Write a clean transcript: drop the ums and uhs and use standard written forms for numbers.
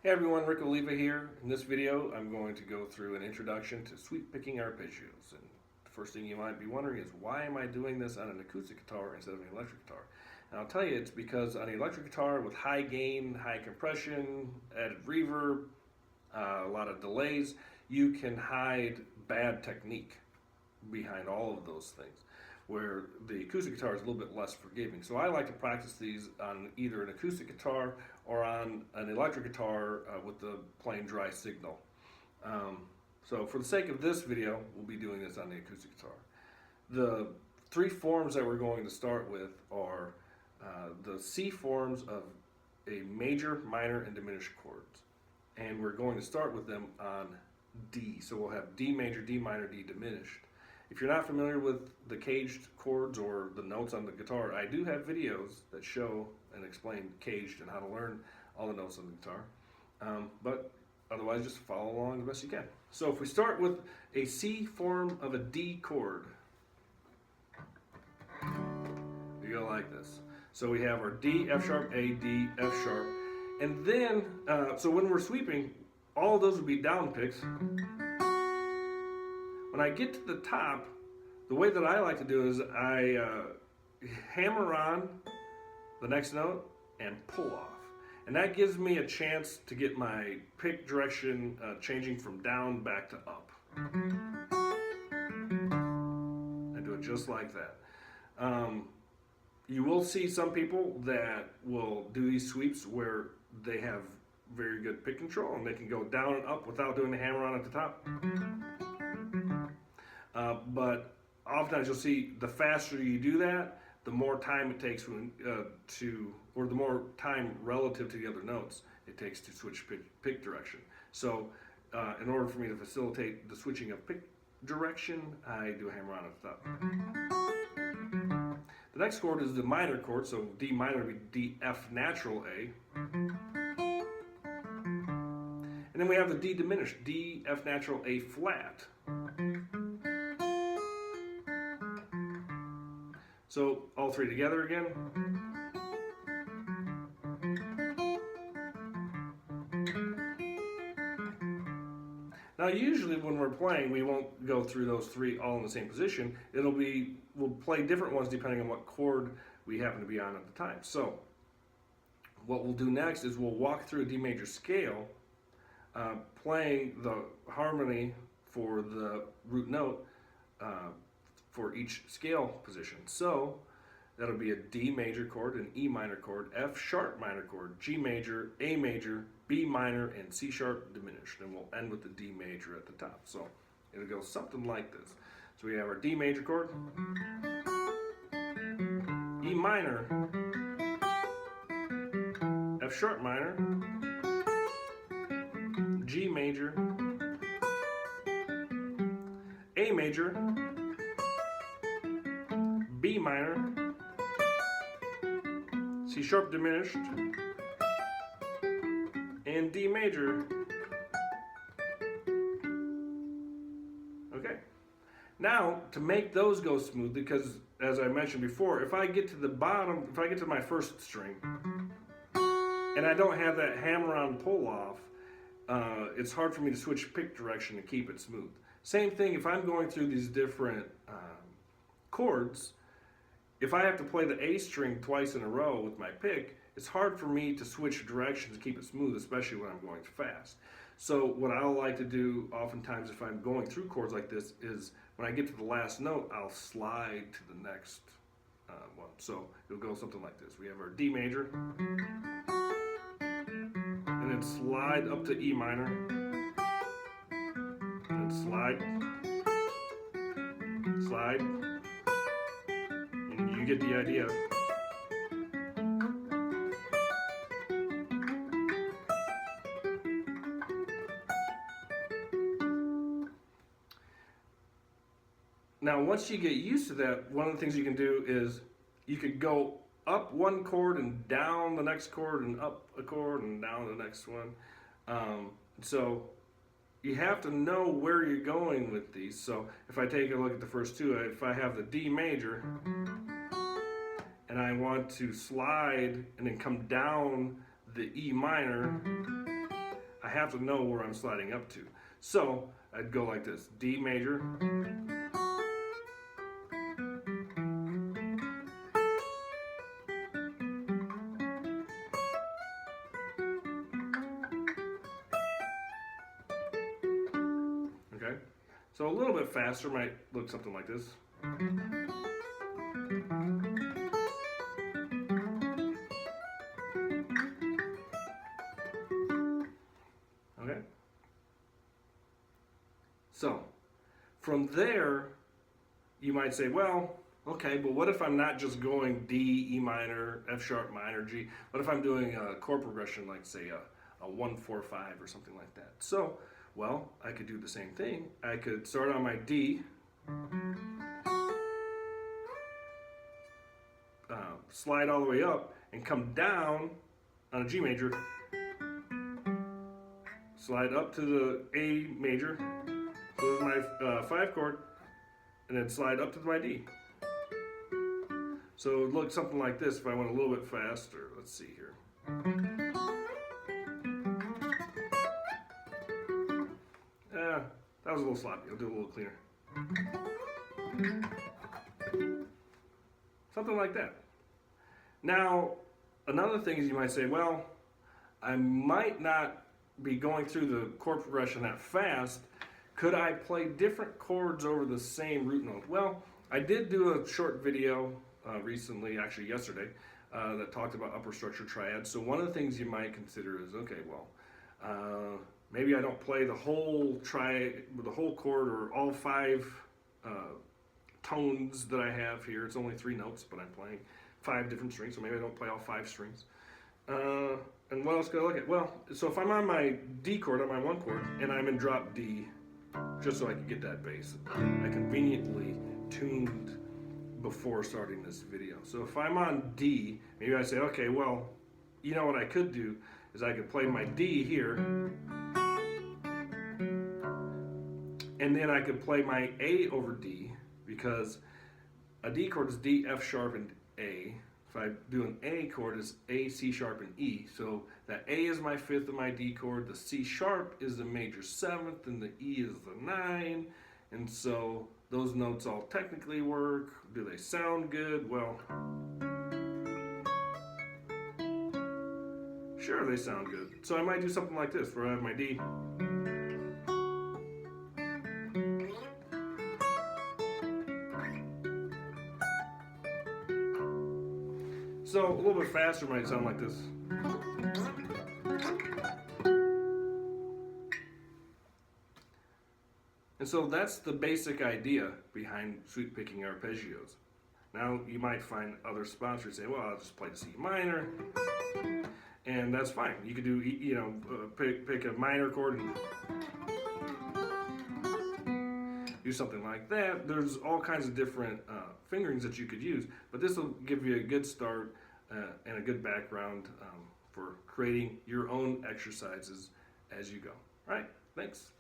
Hey everyone, Rick Oliva here. In this video, I'm going to go through an introduction to sweep picking arpeggios. And the first thing you might be wondering is, why am I doing this on an acoustic guitar instead of an electric guitar? And I'll tell you, it's because on the electric guitar with high gain, high compression, added reverb, a lot of delays, you can hide bad technique behind all of those things, where the acoustic guitar is a little bit less forgiving. So I like to practice these on either an acoustic guitar or on an electric guitar with the plain dry signal. So for the sake of this video, we'll be doing this on the acoustic guitar. The three forms that we're going to start with are the C forms of a major, minor, and diminished chords. And we're going to start with them on D. So we'll have D major, D minor, D diminished. If you're not familiar with the caged chords or the notes on the guitar, I do have videos that show and explain caged and how to learn all the notes on the guitar. But otherwise, just follow along the best you can. So if we start with a C form of a D chord, we go like this. So we have our D, F sharp, A, D, F sharp. And then, so when we're sweeping, all of those would be down picks. When I get to the top, the way that I like to do is I hammer on the next note and pull off. And that gives me a chance to get my pick direction changing from down back to up. I do it just like that. You will see some people that will do these sweeps where they have very good pick control and they can go down and up without doing the hammer on at the top. But oftentimes you'll see the faster you do that, the more time it takes or the more time relative to the other notes it takes to switch pick direction. So in order for me to facilitate the switching of pick direction, I do a hammer on at the top. The next chord is the minor chord, so D minor would be D, F natural A. And then we have the D diminished, D, F natural, A flat. So all three together again. Now usually when we're playing, we won't go through those three all in the same position. We'll play different ones depending on what chord we happen to be on at the time. So what we'll do next is we'll walk through a D major scale, playing the harmony for the root note for each scale position. So that'll be a D major chord, an E minor chord, F sharp minor chord, G major, A major, B minor, and C sharp diminished. And we'll end with the D major at the top. So it'll go something like this. So we have our D major chord, E minor, F sharp minor, G major, A major, B minor, C sharp diminished, and D major. Okay. Now, to make those go smooth, because as I mentioned before, if I get to the bottom, if I get to my first string, and I don't have that hammer-on pull-off, it's hard for me to switch pick direction and keep it smooth. Same thing if I'm going through these different chords. If I have to play the A string twice in a row with my pick, it's hard for me to switch directions to keep it smooth, especially when I'm going fast. So what I'll like to do oftentimes if I'm going through chords like this is when I get to the last note, I'll slide to the next one. So it'll go something like this. We have our D major, and then slide up to E minor, and slide, slide, and you get the idea. Now, once you get used to that, one of the things you can do is you could go up one chord and down the next chord and up a chord and down the next one. So you have to know where you're going with these. So if I take a look at the first two, if I have the D major and I want to slide and then come down the E minor, have to know where I'm sliding up to. So I'd go like this: D major, okay? So a little bit faster might look something like this. Okay? So, from there, you might say, well, okay, but what if I'm not just going D, E minor, F sharp minor, G? What if I'm doing a chord progression like, say, a 1, 4, 5 or something like that? So, well, I could do the same thing. I could start on my D, slide all the way up, and come down on a G major, slide up to the A major, so this is my 5 chord, and then slide up to my D. So it would look something like this if I went a little bit faster. Let's see here. That was a little sloppy. I'll do it a little cleaner. Something like that. Now, another thing is you might say, well, I might not be going through the chord progression that fast. Could I play different chords over the same root note? Well, I did do a short video recently, actually yesterday, that talked about upper structure triads. So one of the things you might consider is, okay, well, maybe I don't play the whole triad, the whole chord, or all 5 tones that I have here. It's only 3 notes, but I'm playing 5 different strings, so maybe I don't play all 5 strings. And what else could I look at? Well, so if I'm on my D chord, on my 1 chord, and I'm in drop D, just so I can get that bass, I conveniently tuned before starting this video. So if I'm on D, maybe I say, okay, well, you know what I could do is I could play my D here, and then I could play my A over D, because a D chord is D, F sharp, and A. If I do an A chord, it's A, C sharp, and E. So that A is my 5th of my D chord, the C sharp is the major 7th, and the E is the 9. And so those notes all technically work. Do they sound good? Well, sure, they sound good. So I might do something like this, where I have my D. So a little bit faster might sound like this. And so that's the basic idea behind sweep picking arpeggios. Now you might find other spots where you say, well, I'll just play the C minor, and that's fine. You could do, pick a minor chord and do something like that. There's all kinds of different fingerings that you could use, but this will give you a good start and a good background for creating your own exercises as you go. All right, thanks.